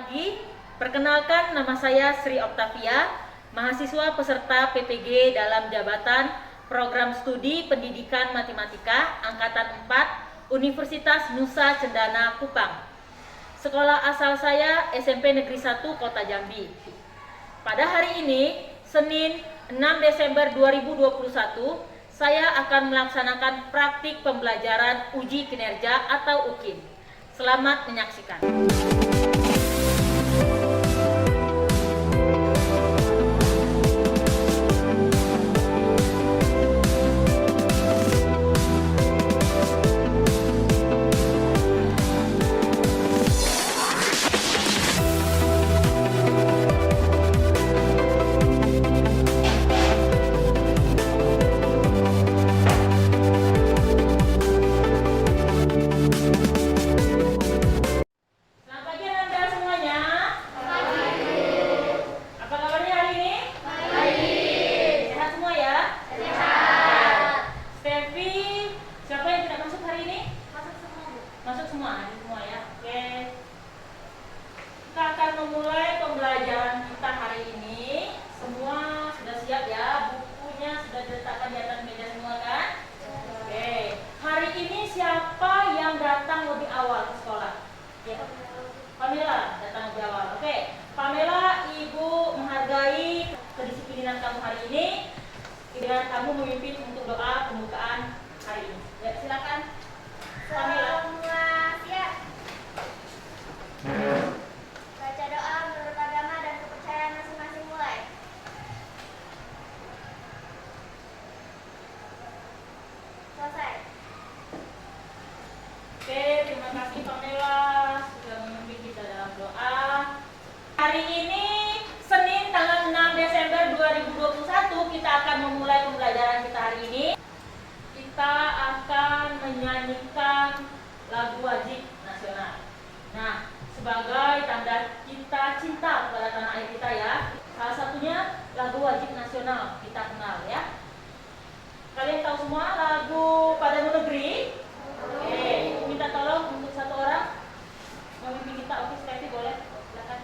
pagi. Perkenalkan, nama saya Sri Oktavia, mahasiswa peserta PPG dalam jabatan Program Studi Pendidikan Matematika Angkatan 4 Universitas Nusa Cendana Kupang. Sekolah asal saya SMP Negeri 1 Kota Jambi. Pada hari ini, Senin 6 Desember 2021, saya akan melaksanakan praktik pembelajaran uji kinerja atau UKIN. Selamat menyaksikan. Masuk semua ya. Oke. Kita akan memulai pembelajaran kita hari ini. Semua sudah siap ya? Bukunya sudah diletakkan di atas meja semua kan? Oke. Hari ini siapa yang datang lebih awal ke sekolah? Ya. Pamela datang lebih awal. Oke. Pamela, Ibu menghargai kedisiplinan kamu hari ini. Dengan kamu memimpin untuk doa pembukaan hari ini. Ya, silakan. Pamela. Baca doa menurut agama dan kepercayaan masing-masing mulai. Selesai. Oke, terima kasih Pamela sudah memimpin kita dalam doa. Hari ini Senin tanggal 6 Desember 2021 kita akan memulai pembelajaran kita hari ini. Kita akan menyanyikan lagu wajib nasional. Nah, sebagai tanda kita cinta kepada tanah air kita ya. Salah satunya lagu wajib nasional kita kenal ya. Kalian tahu semua lagu Padamu Negeri? Oke, minta tolong untuk satu orang memimpin kita. Oke, Stevi boleh, silakan.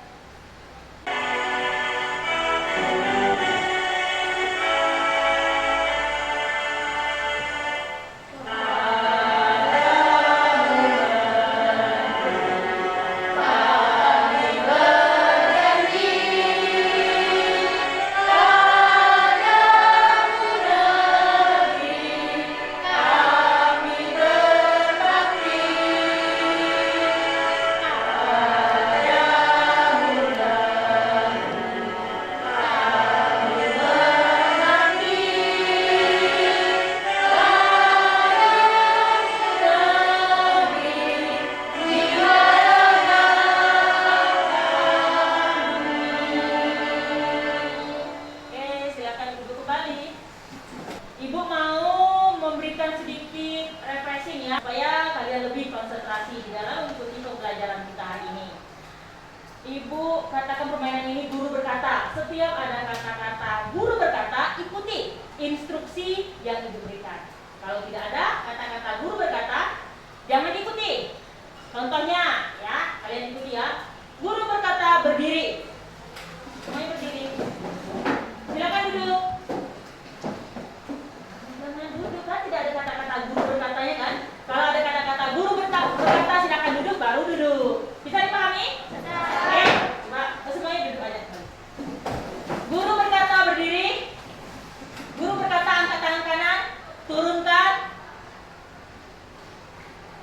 Ibu mau memberikan sedikit refreshing ya, supaya kalian lebih konsentrasi di dalam mengikuti pembelajaran kita hari ini. Ibu katakan permainan ini guru berkata. Setiap ada kata-kata guru berkata, ikuti instruksi yang ibu berikan. Kalau tidak ada kata-kata guru berkata, jangan ikuti. Contohnya ya, kalian ikuti ya. Guru berkata berdiri. Semuanya berdiri. Silakan duduk. Duduk kan, tidak ada kata-kata guru berkatanya kan? Kalau ada kata-kata guru berkata silakan duduk, baru duduk. Bisa dipahami? Oke, coba semuanya duduk aja. Guru berkata berdiri. Guru berkata angkat tangan kanan, turunkan.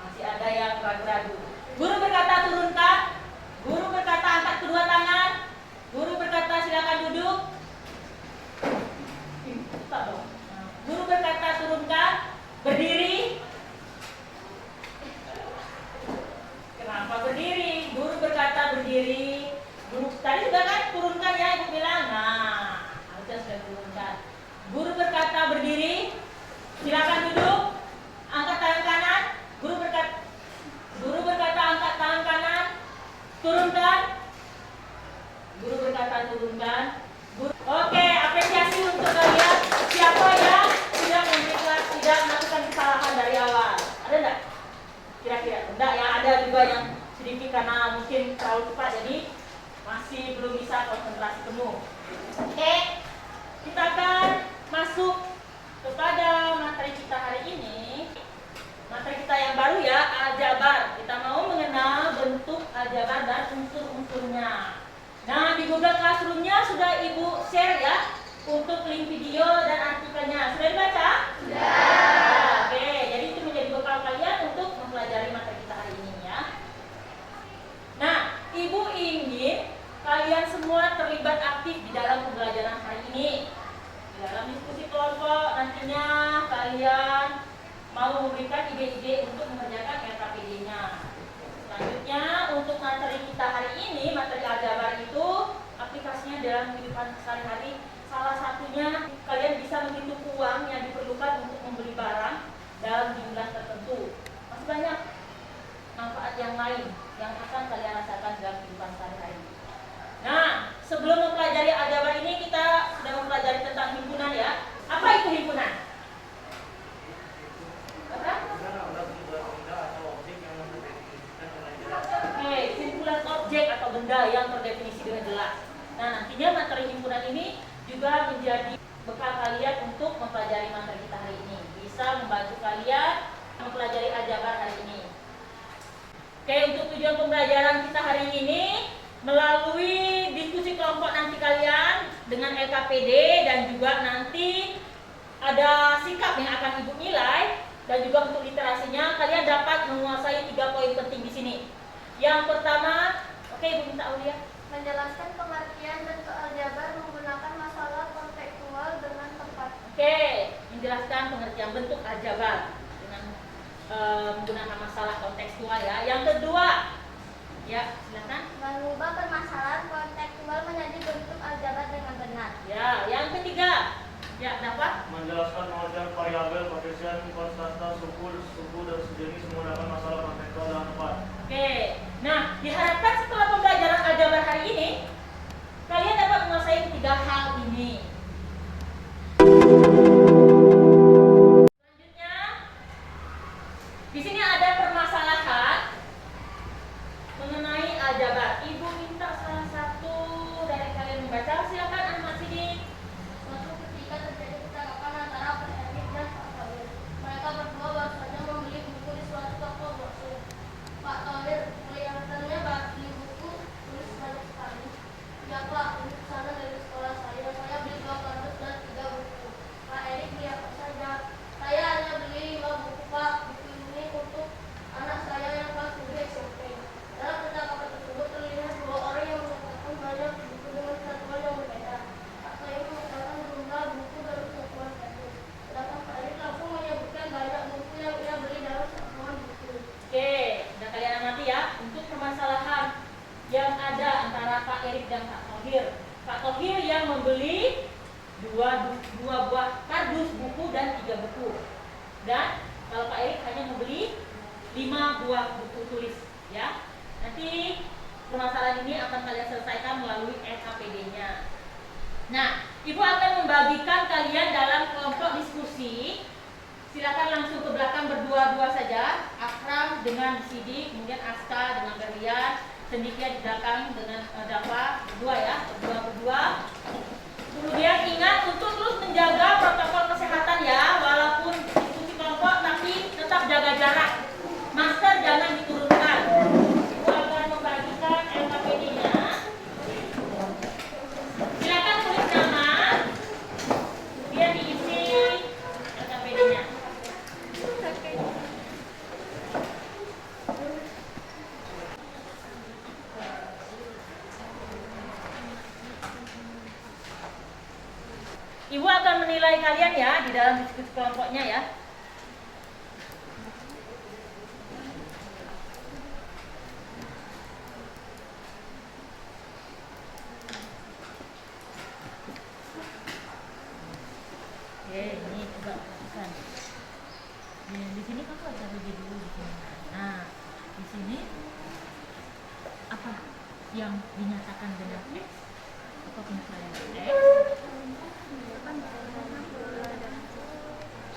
Masih ada yang ragu-ragu. Guru berkata turunkan. Guru berkata angkat kedua tangan. Guru berkata silakan duduk. Stop dong. Guru berkata turunkan, berdiri. Kenapa berdiri? Guru berkata berdiri. Guru tadi sudah kan turunkan ya, ibu bilang. Nah, harusnya sudah turunkan. Guru berkata berdiri, silakan duduk. Angkat tangan kanan. Guru berkata angkat tangan kanan, turunkan. Guru berkata turunkan. Oke, apresiasi untuk kalian. Siapa yang tidak melakukan kesalahan dari awal? Ada enggak? Kira-kira enggak ya, ada juga yang sedikit karena mungkin terlalu cepat jadi masih belum bisa konsentrasi penuh. Oke, kita akan masuk kepada materi kita hari ini. Materi kita yang baru ya, aljabar. Kita mau mengenal bentuk aljabar dan unsur-unsurnya. Nah, di Google Classroom-nya sudah Ibu share ya untuk link video dan artikelnya. Sudah dibaca? Sudah. Oke, jadi itu menjadi bekal kalian untuk mempelajari materi kita hari ini ya. Nah, Ibu ingin kalian semua terlibat aktif di dalam pembelajaran hari ini. Di dalam diskusi kelompok nantinya kalian mau memberikan ide-ide untuk mengerjakan LKPD-nya. Selanjutnya untuk materi kita hari ini, materi aljabar itu aplikasinya dalam kehidupan sehari-hari. Salah satunya kalian bisa menghitung uang yang diperlukan untuk membeli barang dalam jumlah tertentu. Masih banyak manfaat yang lain yang akan kalian rasakan dalam kehidupan sehari-hari. Nah, sebelum mempelajari aljabar ini kita sudah mempelajari tentang himpunan ya. Apa itu himpunan? Kumpulan objek atau benda yang terdefinisi dengan jelas. Nah, nantinya materi himpunan ini juga menjadi bekal kalian untuk mempelajari materi kita hari ini. Bisa membantu kalian mempelajari aljabar hari ini. Oke, untuk tujuan pembelajaran kita hari ini melalui diskusi kelompok nanti kalian dengan LKPD dan juga nanti ada sikap yang akan Ibu nilai dan juga untuk literasinya kalian dapat menguasai 3 poin penting di sini. Yang pertama, oke Ibu minta Aulia. Menjelaskan pengertian bentuk aljabar menggunakan masalah kontekstual dengan tepat. Oke, menjelaskan pengertian bentuk aljabar dengan menggunakan masalah kontekstual ya. Yang kedua, ya silakan. Mengubah permasalahan kontekstual menjadi bentuk aljabar dengan benar. Ya, yang ketiga, ya dapat. Menjelaskan pengertian variabel, koefisien, konstanta, suku dan sejenis menggunakan masalah kontekstual dengan tepat. Oke, nah diharapkan setelah pembelajaran aljabar hari ini kalian dapat menguasai ketiga hal ini. Selanjutnya, di sini ada permasalahan mengenai aljabar. Ibu minta salah satu dari kalian membaca. Silakan Ahmad Sidik. Suatu ketika terjadi kecelakaan antara Pak Erik dan Pak Thohir. Mereka berdua baru saja membeli buku di suatu toko buku. Pak Thohir kelihatannya beli buku tulis banyak sekali. Ya Pak, ini pesanan dari sekolah saya. Saya beli 2 kardus dan 3 buku. Pak Erik beli apa saja? Saya hanya beli 5 buku Pak. Buku ini untuk anak saya yang kelas 7 SMP. Dalam percakapan tersebut terlihat 2 orang yang mengatakan banyak buku dengan satuan yang berbeda. Pak Thohir mengatakan jumlah buku dalam satuan satu. Sedangkan Pak Erik langsung menyebutkan banyak buku yang ia beli dalam satuan buku. Oke, sudah kalian amati ya untuk permasalahan yang ada antara Pak Erik dan Pak Thohir. Pak Thohir yang membeli dua buah kardus buku dan 3 buku. Dan kalau Pak Erik hanya membeli 5 buah buku tulis ya. Nanti permasalahan ini akan kalian selesaikan melalui LKPD-nya. Nah, Ibu akan membagikan kalian dalam kelompok diskusi. Silakan langsung ke belakang berdua-dua saja. Akram dengan Sidik, kemudian Aska dengan Berlian, Sendikia di belakang dengan Dafa, berdua ya, berdua-berdua. Kemudian ingat untuk terus menjaga protokol kesehatan ya, walaupun diskusi kelompok tapi tetap jaga jarak. Masker jangan diturunkan. Ibu akan membagikan LKPD-nya. Silakan tulis nama, kemudian diisi LKPD-nya. Ibu akan menilai kalian ya di dalam diskusi kelompoknya ya. Oke, ini coba perhatikan. Di sini kamu ada lebih dulu di sini. Nah, di sini apa yang dinyatakan dengan X? Apa penyesuaian X?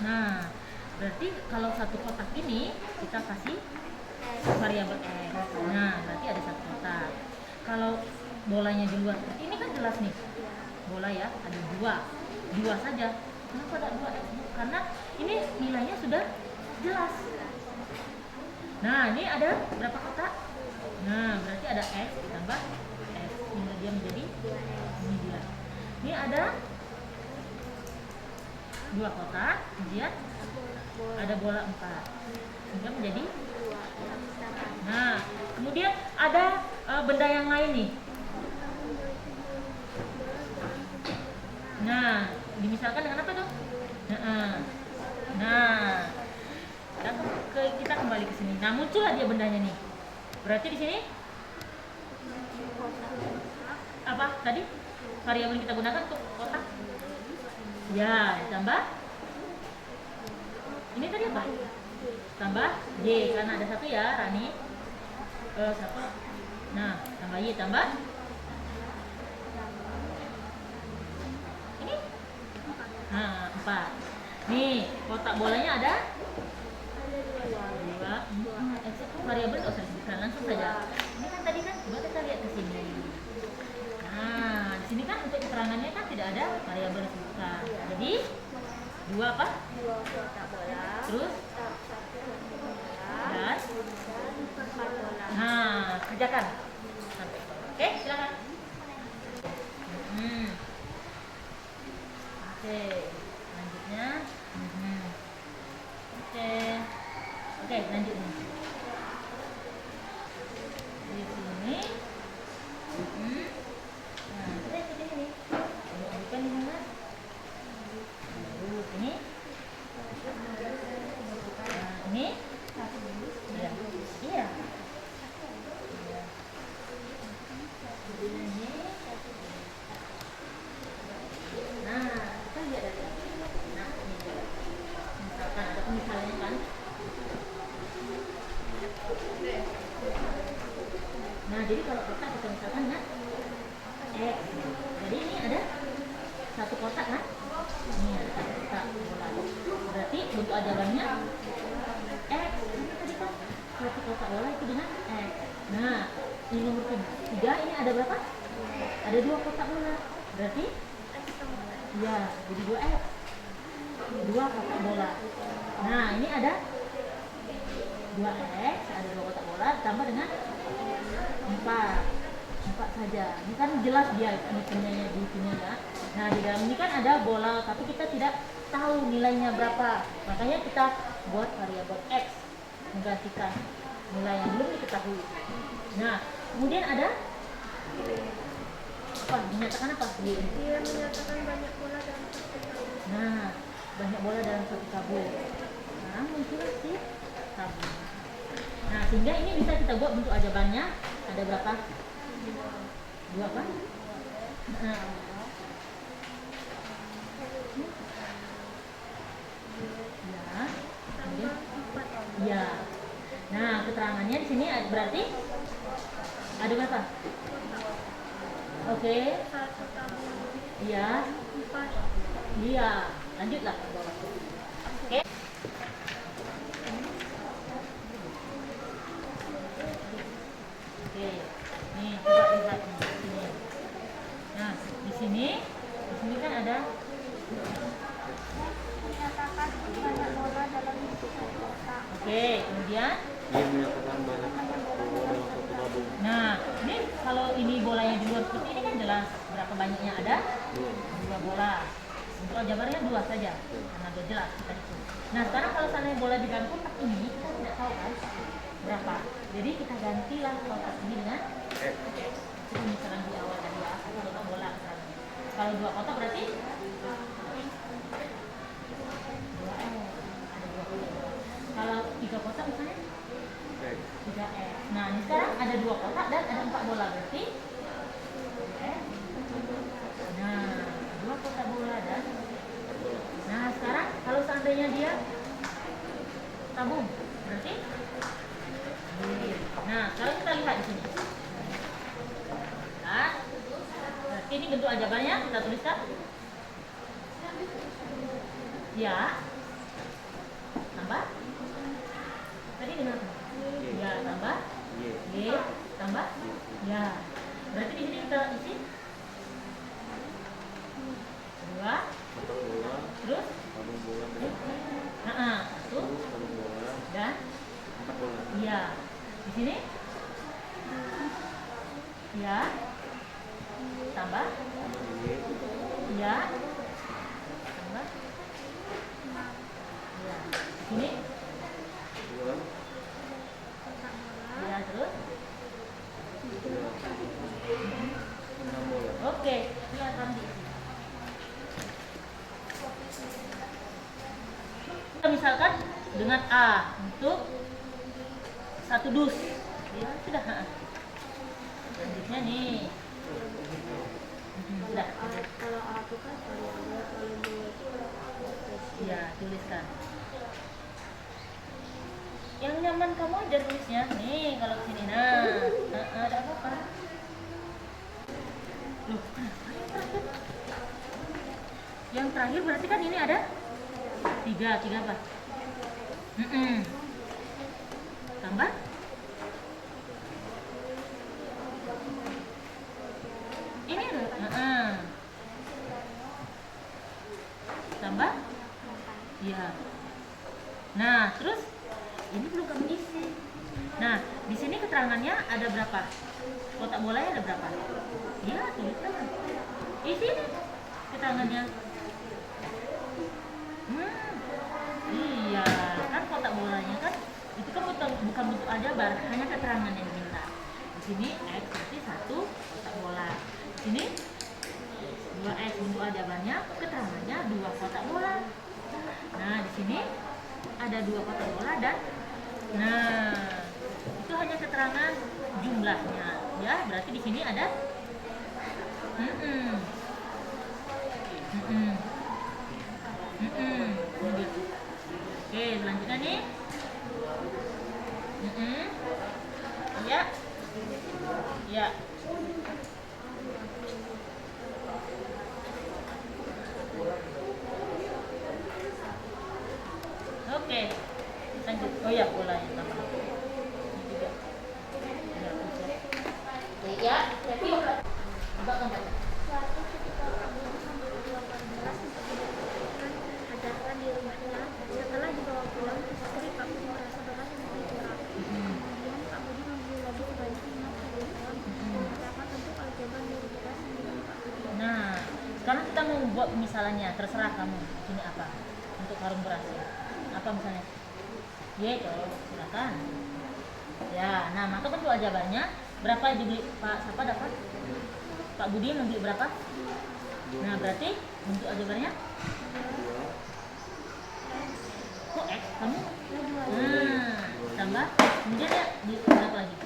Nah, berarti kalau satu kotak ini kita kasih variabel X. Nah, berarti ada satu kotak. Kalau bolanya di luar. Ini kan jelas nih. Bola ya, ada dua saja. Kenapa ada 2x? Karena ini nilainya sudah jelas. Nah, ini ada berapa kotak? Nah, berarti ada x ditambah x. Hingga dia menjadi ini dia. Ini ada 2 kotak, kemudian ada bola 4. Hingga menjadi. Nah, kemudian ada benda yang lain nih. Nah, dimisalkan dengan apa dong? Nah, kita kembali ke sini. Nah, muncullah dia bendanya nih. Berarti di sini apa tadi variabel yang kita gunakan untuk kotak? Ya, tambah. Ini tadi apa? Tambah y karena ada 1 ya, Rani. 1. Nah, tambah y tambah. Ini? Nah, 4. Nih, kotak bolanya ada 2. X itu variabel nggak usah disebutkan, langsung saja. Ini kan tadi kan, coba kita lihat ke sini. Nah, di sini kan untuk keterangannya kan tidak ada variabel disebutkan. Jadi 2 apa? 2 kotak bola. Terus? 1 bola. Dan? 4 bola. Nah, kerjakan. Sampai. Oke, silakan. Oke, lanjutnya. Oke, lanjut nih. Di sini. Nah, kita ikutin ini. Bukan di mana? Ini. Nah, ini. Iya. Iya. Ini. Nah, kita lihat dari sini. Nah, ini. Misalkan ada pemisalannya kan. Nah, jadi kalau kotak kita misalkan ya X. Jadi ini ada 1 kotak kan? Ini ada 1 kotak bola. Berarti bentuk ajarannya X. Ini tadi kan 1 kotak bola itu dengan X. Nah, ini nomor 3 ini ada berapa? Ada 2 kotak bola. Berarti ya, jadi 2X. 2 kotak bola. Nah, ini ada 2X, ada 2 kotak bola ditambah dengan 4 saja. Ini kan jelas dia punyanya di sini ya. Nah, di dalam ini kan ada bola, tapi kita tidak tahu nilainya berapa. Makanya kita buat variabel X menggantikan nilai yang belum diketahui. Nah, kemudian ada apa? Menyatakan apa? Dia menyatakan banyak bola dalam 1 tabung. Nah, banyak bola dalam 1 tabung. Sekarang muncul si tabung. Nah, sehingga ini bisa kita buat bentuk ajabannya. Ada berapa? 2 apa? Nah. Ya. Kemudian, ya. Nah, keterangannya di sini berarti ada berapa? Oke. 1 tabung. Iya. 4. Iya. Lanjutlah ke bawah. Oke. Oke. Nih, coba lihat di sini. Nah, di sini kan ada. Menyatakan banyak bola dalam 1 kotak. Oke, kemudian. Dia menyatakan banyak bola dalam 1 tabung. Nah, ini kalau ini bolanya di luar seperti ini kan jelas berapa banyaknya ada? 2 bola. Untuk jawabannya 2 saja, karena udah jelas kita hitung. Nah, sekarang kalau seandainya bola di dalam kotak ini kita tidak tahu kan berapa. Jadi kita gantilah kotak ini dengan X. Itu misalnya di awal tadi ya, 1 kotak bola misalnya. Kalau 2 kotak berarti 2X. Ada 2 kotak. Kalau 3 kotak misalnya 3X. Nah, ini sekarang ada 2 kotak dan ada 4 bola berarti X. Nah, 2 kotak bola dan. Nah, sekarang kalau seandainya dia tabung berarti. Nah, sekarang kita lihat di sini. Nah, berarti ini bentuk ajabannya kita tuliskan. Ya. Tambah. Tadi dengan apa? Ya, tambah. Y tambah. Ya. Berarti di sini kita isi 2, terus 1 dan iya. Di sini ya, tambah ya, tambah ya. Di sini ya, terus oke, silakan diisi. Misalkan dengan A untuk 1 dus, ya sudah. Selanjutnya nih, sudah. Kalau aku kan kalau Ya, tuliskan. Yang nyaman kamu aja tulisnya. Nih, kalau sini ada apa-apa. Loh, kenapa yang terakhir? Yang terakhir berarti kan ini ada 3 apa? Tambah? Ini ada. Tambah? Iya. Nah, terus ini belum kamu isi. Nah, di sini keterangannya ada berapa? Kotak bolanya ada berapa? Ya, tuliskan. Isi nih keterangannya. Iya, kan kotak bolanya kan itu kan bukan bentuk aljabar, hanya keterangan yang diminta. Di sini X berarti 1 kotak bola. Di sini 2X bentuk aljabarnya, keterangannya 2 kotak bola. Nah, di sini ada 2 kotak bola dan itu hanya keterangan jumlahnya, ya. Berarti di sini ada Oke, selanjutnya nih. Iya. Ya. Oke. Lanjut. Oh ya, bola yang tambah. Ini juga. Ya, jadi coba gambar. Suatu ketika Abu sampai 18 untuk dilakukan hajatan di rumahnya. Setelah dibawa pulang, istri Pak Budi merasa berat dan bergerak. Kemudian Pak Budi membeli lagi sebanyak 5 kg uang dan mengatakan untuk aljabar merugikan dengan Pak Budi. Nah, sekarang kita mau buat misalnya, terserah kamu. Ini apa? Untuk karung beras. Apa misalnya? Gitu, silakan. Ya, nah maka bentuk aljabarnya berapa dibeli Pak siapa dapat? Pak Budi membeli berapa? Nah, berarti bentuk aljabarnya kok X kamu? Tambah kemudian ya di berapa lagi?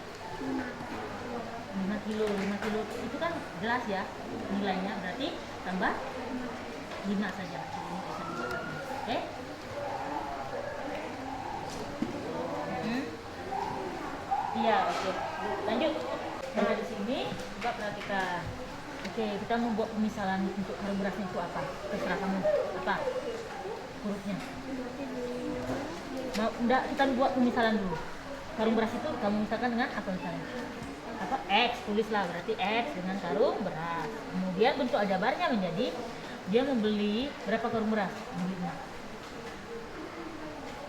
5 kilo itu kan jelas ya nilainya, berarti tambah 5 saja. Oke? Iya, oke. Lanjut. Nah, di sini coba perhatikan. Oke, kita mau buat pemisalan untuk karung berasnya itu apa? Terserah kamu. Apa? Hurufnya. Mau enggak, kita buat pemisalan dulu. Karung beras itu kamu misalkan dengan apa misalnya? Apa? X, tulislah berarti X dengan karung beras. Kemudian bentuk aljabarnya menjadi dia membeli berapa karung beras? Belinya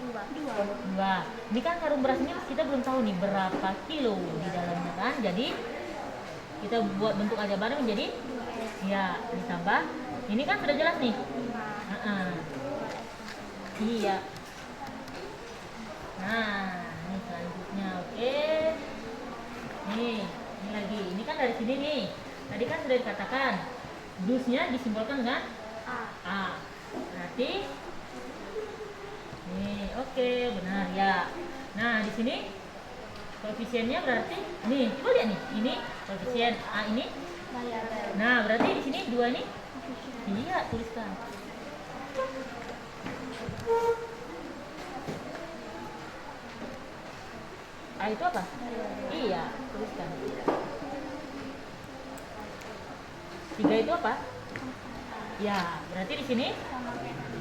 2. Ini kan karung beras ini kita belum tahu nih berapa kilo di dalamnya kan. Jadi kita buat bentuk aljabarnya menjadi ya ditambah. Ini kan sudah jelas nih. Iya. Nah, ini selanjutnya. Oke. Nih, ini lagi. Ini kan dari sini nih. Tadi kan sudah dikatakan dusnya disimbolkan dengan A. Berarti nih, oke, benar ya. Nah, di sini koefisiennya berarti nih, coba lihat nih. Ini koefisien A ini. Nah, berarti di sini 2 ini. Iya, tuliskan. A itu apa? Iya, tuliskan. 3 itu apa? Ya, berarti di sini.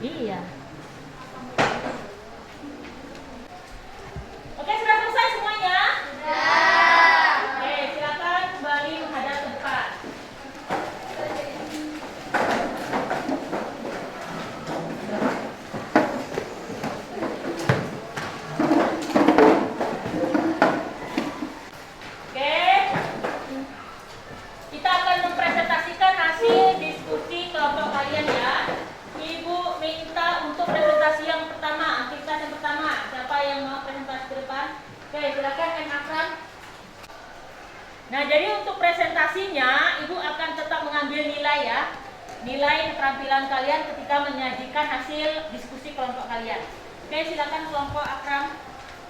Iya. Oke, sudah selesai semuanya? Sudah. Oke, silakan kembali menghadap ke presentasinya, Ibu akan tetap mengambil nilai ya. Nilai keterampilan kalian ketika menyajikan hasil diskusi kelompok kalian. Oke, silakan kelompok Akram.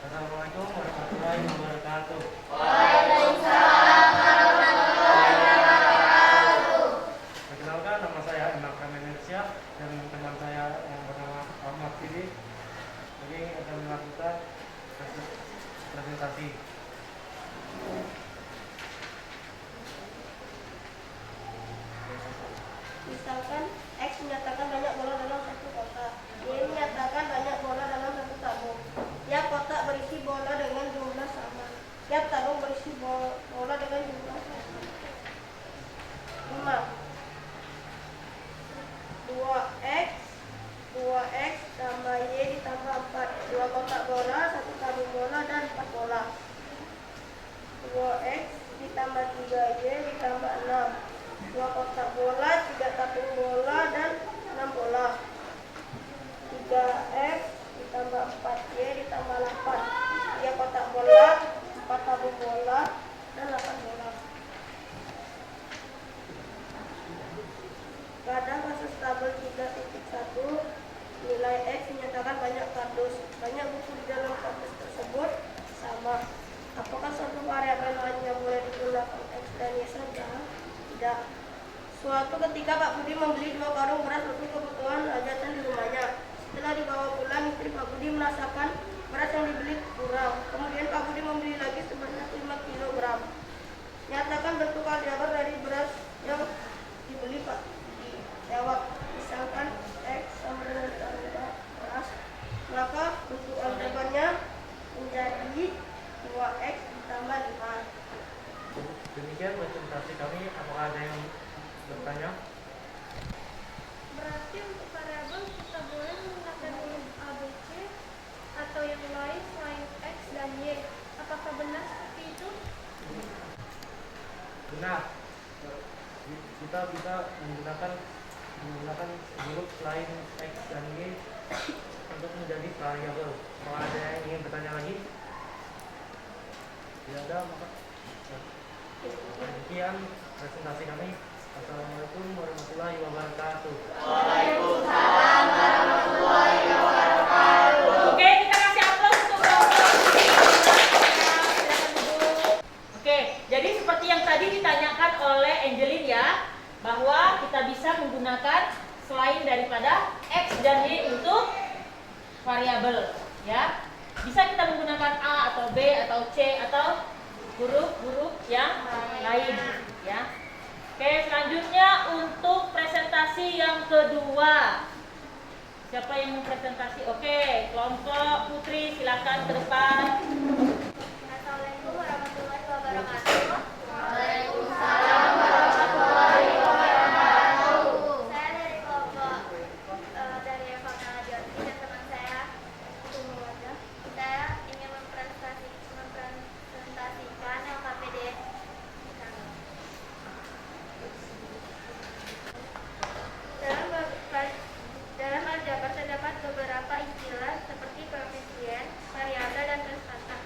Assalamualaikum warahmatullahi wabarakatuh. Waalaikumsalam warahmatullahi wabarakatuh. Perkenalkan, nama saya Imam Kamenersia dan teman saya yang bernama Ahmad Fidi. Jadi akan melakukan presentasi. Misalkan X menyatakan banyak bola dalam satu kotak, Y menyatakan banyak bola dalam satu tabung. Tiap kotak berisi bola dengan jumlah sama. Tiap tabung berisi bola dengan jumlah sama. 5. 2x tambah Y ditambah 4. 2 kotak bola, 1 tabung bola, dan 4 bola. 2x ditambah 3Y ditambah 6. 2 kotak bola, 3 tabung bola, dan 6 bola. 3x ditambah 4y ditambah 8. 3 kotak bola, 4 tabung bola, dan 8 bola. Pada kasus tabel 3.1, nilai X menyatakan banyak kardus. Banyak buku di dalam kardus tersebut sama. Apakah suatu variabel lain yang boleh digunakan X dan Y saja? Tidak. Suatu ketika Pak Budi membeli 2 karung beras untuk kebutuhan hajatan di rumahnya. Setelah dibawa pulang, istri Pak Budi merasakan beras yang dibeli kurang. Kemudian Pak Budi membeli lagi sebanyak 5 kg. Nyatakan bentuk variabel dari beras yang dibeli Pak Budi. Jawab. Misalkan X sama dengan beras, maka bentuk aljabarnya menjadi 2x ditambah 5. Demikian presentasi kami. Apakah ada yang bertanya? Berarti untuk variabel kita boleh menggunakan huruf A, B, C atau yang lain selain X dan Y. Apakah benar seperti itu? Benar. Kita bisa menggunakan huruf selain X dan Y untuk menjadi variabel. Kalau ada yang ingin bertanya lagi? Tidak ada, maka demikian presentasi kami. Assalamualaikum warahmatullahi wabarakatuh. Waalaikumsalam warahmatullahi wabarakatuh. Oke, kita kasih aplaus untuk kelompok. Silakan duduk. Oke, jadi seperti yang tadi ditanyakan oleh Angelin ya, bahwa kita bisa menggunakan selain daripada X dan Y untuk variabel ya. Bisa kita menggunakan A atau B atau C atau huruf-huruf yang lain ya. Oke, selanjutnya untuk presentasi yang kedua. Siapa yang mau presentasi? Oke, kelompok Putri silakan ke depan. Assalamualaikum warahmatullahi wabarakatuh. Waalaikumsalam warahmatullahi wabarakatuh. Saya dari kelompok dari Eva Nadianti dan teman saya Tunggu Wajah. Saya ingin mempresentasikan LKPD. Dalam aljabar terdapat beberapa istilah seperti koefisien, variabel, dan konstanta.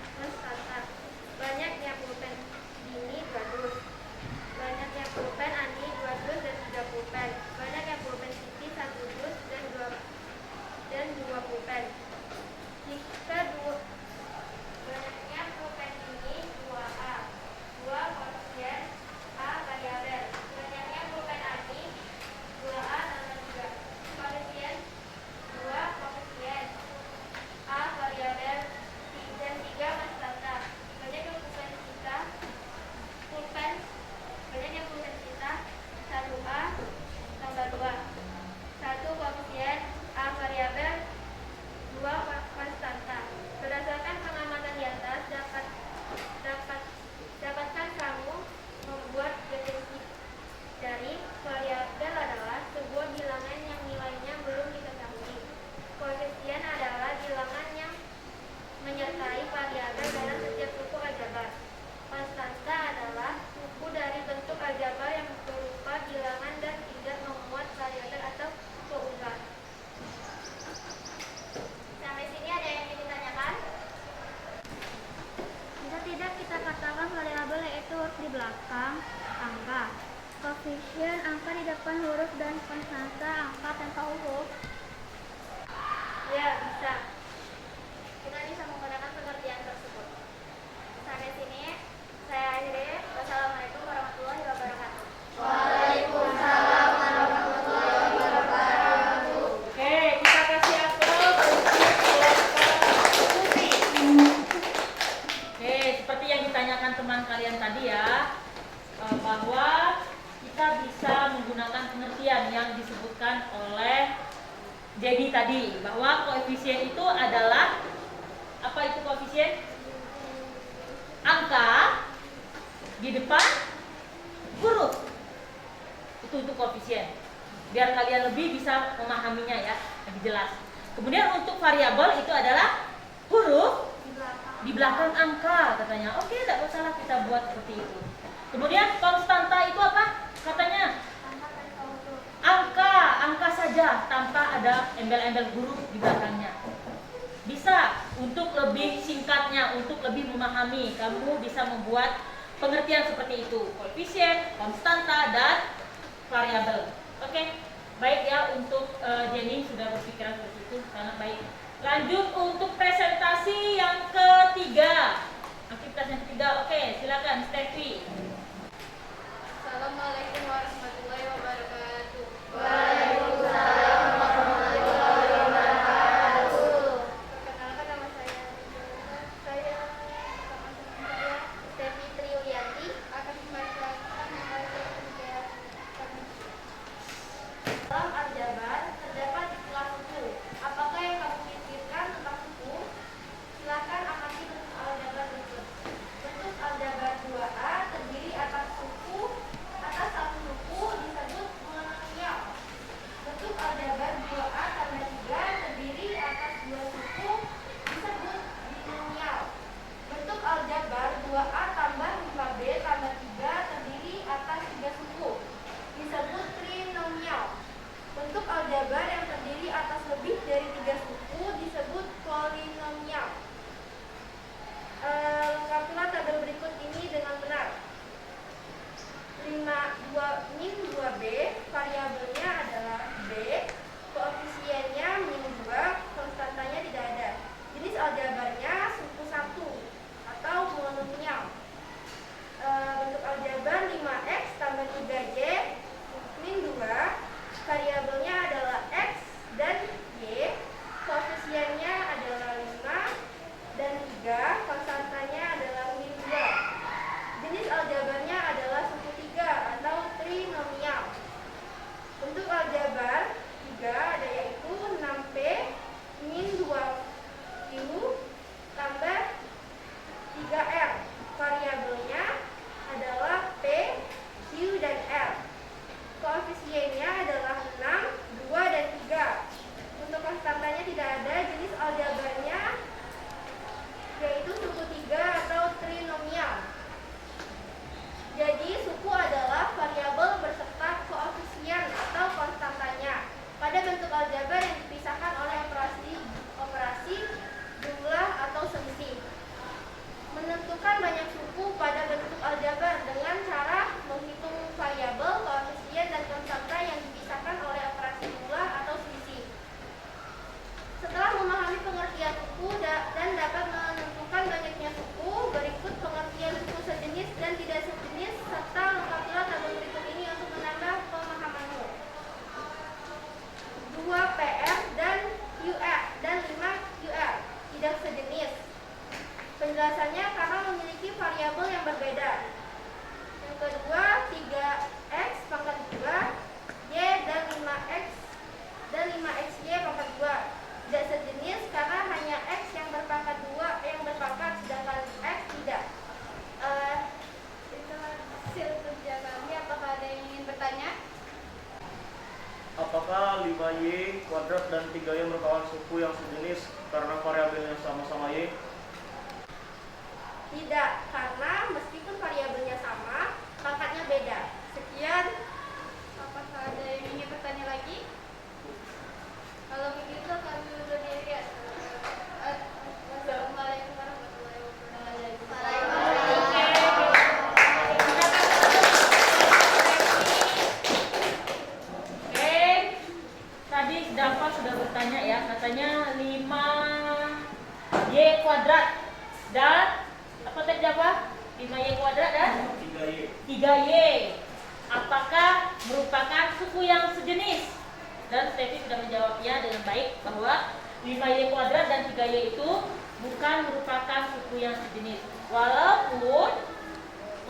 depan huruf dan konstanta angka tanpa huruf? Ya, bisa. Kita bisa menggunakan pengertian tersebut. Sampai sini saya akhiri. Wassalamualaikum warahmatullahi wabarakatuh. Waalaikumsalam warahmatullahi wabarakatuh. Oke, kita kasih aplaus untuk kelompok putih. Oke, seperti yang ditanyakan teman kalian tadi ya, bahwa kita bisa menggunakan pengertian yang disebutkan oleh Jadi tadi, bahwa koefisien itu adalah apa itu koefisien? Angka di depan huruf. Itu untuk koefisien. Biar kalian lebih bisa memahaminya ya, lebih jelas. Kemudian untuk variabel itu adalah huruf di belakang angka katanya. Oke, tidak masalah kita buat seperti itu. Kemudian konstanta itu apa? Katanya angka saja tanpa ada embel-embel huruf di belakangnya. Bisa untuk lebih singkatnya, untuk lebih memahami, kamu bisa membuat pengertian seperti itu: koefisien, konstanta, dan variabel. Oke, baik ya, untuk Jenny sudah berpikiran seperti itu, sangat baik. Lanjut untuk presentasi yang ketiga, aktivitas yang ketiga. Oke, silakan Steffi. Assalamualaikum warahmatullahi wabarakatuh. Waalaikumsalam warahmatullahi wabarakatuh. Perkenalkan, nama saya bersama teman saya Steffi Triulianti akan membacakan materi ketiga kami. Dalam aljabar terdapat istilah suku. Apakah yang kamu pikirkan tentang suku? Silakan amati bentuk aljabar berikut. Bentuk aljabar 2A terdiri atas satu suku disebut monomial. Bentuk aljabar 2A tambah 3 terdiri atas 2 suku disebut binomial. Bentuk aljabar 2A tambah 5B tambah 3 terdiri atas 3 suku disebut trinomial. Bentuk aljabar yang terdiri atas lebih dari 3 suku disebut polinomial. Lengkapilah tabel berikut ini dengan benar. min 2B, variabelnya adalah B, koefisiennya min 2, konstantanya tidak ada. Jenis aljabarnya suku 1 atau monomial. Bentuk aljabar 5X tambah 3Y min 2, variabelnya adalah X dan Y, koefisiennya adalah 5 dan 3, konstantanya adalah min 2. Jenis aljabarnya adalah suku 3 atau trinomial. Bentuk aljabar 3 ada yaitu 6P min 2Q tambah 3R. Variabelnya adalah P, Q, dan R. Koefisiennya adalah 6, 2, dan 3. Untuk konstantanya tidak ada. Jenis aljabarnya yaitu suku 3 atau trinomial. Jadi suku adalah variabel berserta koefisien atau konstantanya pada bentuk aljabar yang dipisahkan oleh operasi jumlah atau selisih. Menentukan banyak suku pada bentuk aljabar dengan cara menghitung variabel, koefisien, dan konstanta yang dipisahkan oleh operasi jumlah atau selisih. Setelah memahami pengertian suku dan dapat menentukan banyaknya suku, berikut pengertian suku sejenis dan tidak sejenis serta lengkapilah tabel berikut ini untuk menambah pemahamanmu. 2PR dan UR dan 5UR tidak sejenis. Penjelasannya karena memiliki variabel yang berbeda. Yang kedua, 3X pangkat 2 Y dan 5X dan 5XY pangkat 2 tidak sejenis karena hanya X yang berpangkat 2 yang berpangkat sedangkan X tidak. Itu hasil kerja kami. Apakah ada yang ingin bertanya? Apakah 5Y kuadrat dan 3Y merupakan suku yang sejenis karena variabelnya sama-sama Y? Tidak, karena meskipun variabelnya sama, pangkatnya beda. Sekian. Apakah ada yang ingin bertanya lagi? Kalau begitu kami undur diri. Wassalamualaikum warahmatullahi wabarakatuh. 3Y apakah merupakan suku yang sejenis? Dan Steffi sudah menjawabnya dengan baik bahwa 5Y kuadrat dan 3Y itu bukan merupakan suku yang sejenis. Walaupun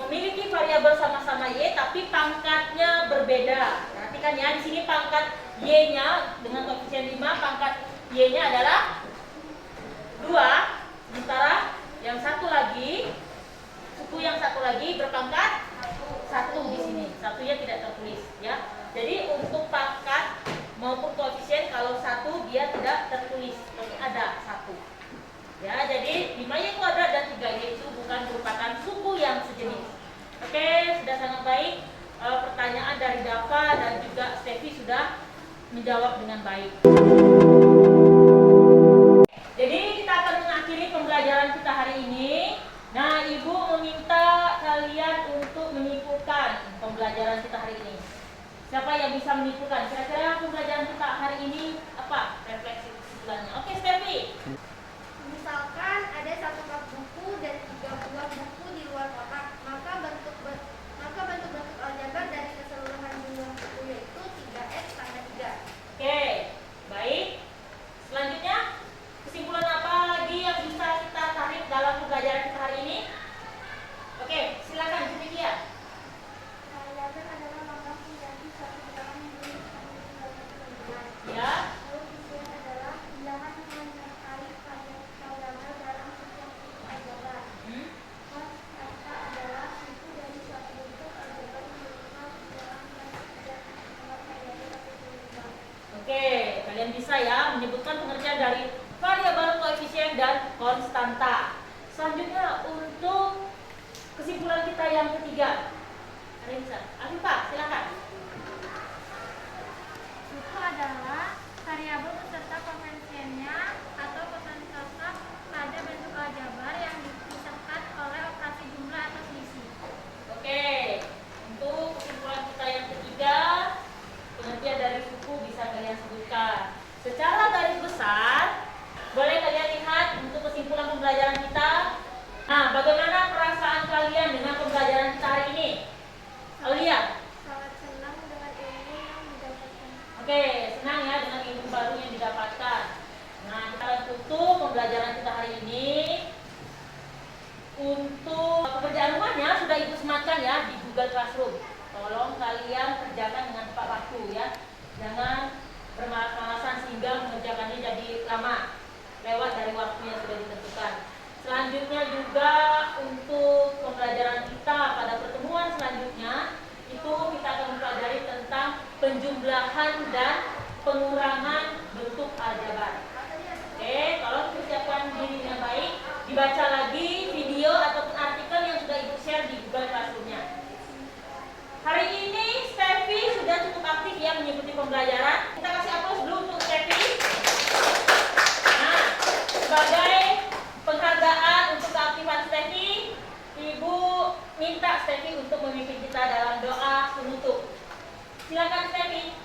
memiliki variabel sama-sama Y tapi pangkatnya berbeda. Perhatikan ya, di sini pangkat Y-nya dengan koefisien 5, pangkat Y-nya adalah 2, sementara yang satu lagi, suku yang satu lagi berpangkat 1 di sini. Satunya tidak tertulis ya. Jadi untuk pangkat maupun koefisien kalau 1 dia tidak tertulis, tapi ada 1. Ya, jadi 5Y kuadrat dan 3Y itu bukan merupakan suku yang sejenis. Oke, sudah sangat baik. Pertanyaan dari Dava dan juga Steffi sudah menjawab dengan baik. Jadi kita akan mengakhiri pembelajaran kita hari ini. Nah, Ibu meminta kalian untuk menyimpulkan pembelajaran kita hari ini. Siapa yang bisa menyimpulkan? Kira-kira pembelajaran kita hari ini apa? Refleksi kesimpulannya. Oke, Steffi. Misalkan ada 1 rak buku dan 3 buah buku di luar kotak, maka bentuk-bentuk aljabar dari keseluruhan jumlah buku yaitu 3x tambah 3. Oke, baik. Selanjutnya, kesimpulan apa lagi yang bisa kita tarik dalam pembelajaran kita hari ini? Oke, silakan Cendekia. Aljabar adalah lambang pengganti suatu bilangan yang boleh dikalikan. Ya. Lalu kemudian adalah bilangan yang mencari aljabar dalam setiap buku aljabar. Cos kata adalah suku dari suatu bentuk aljabar yang berubah dalam dan tidak membuat variabel atau berubah. Oke, kalian bisa ya menyebutkan pengertian dari variabel, koefisien, dan konstanta. Selanjutnya untuk kesimpulan kita yang ketiga. Ada yang bisa? Afifah, silakan. Suku adalah variabel beserta koefisiennya atau persentase pada bentuk aljabar yang disekat oleh operasi jumlah atau selisih. Oke, untuk kesimpulan kita yang ketiga, pengertian dari suku bisa kalian sebutkan. Secara garis besar, boleh kalian lihat untuk kesimpulan pembelajaran kita. Nah, bagaimana perasaan kalian dengan pembelajaran kita hari ini? Aulia? Sangat senang dengan ilmu yang didapatkan. Oke, senang ya dengan ilmu baru yang didapatkan. Nah, kita akan tutup pembelajaran kita hari ini. Untuk pekerjaan rumahnya sudah Ibu sematkan ya di Google Classroom. Tolong kalian kerjakan dengan tepat waktu ya. Jangan bermalas-malasan sehingga mengerjakannya jadi lama, lewat dari waktu yang sudah ditentukan. Selanjutnya juga untuk pembelajaran kita pada pertemuan selanjutnya itu kita akan mempelajari tentang penjumlahan dan pengurangan bentuk aljabar. Oke, tolong persiapkan diri dengan baik, dibaca lagi video ataupun artikel yang sudah Ibu share di Google Classroom-nya. Hari ini Steffi sudah cukup aktif ya mengikuti pembelajaran. Kita kasih aplaus dulu untuk Steffi. Nah, sebagai penghargaan untuk keaktifan Steffi, Ibu minta Steffi untuk memimpin kita dalam doa penutup. Silakan Steffi.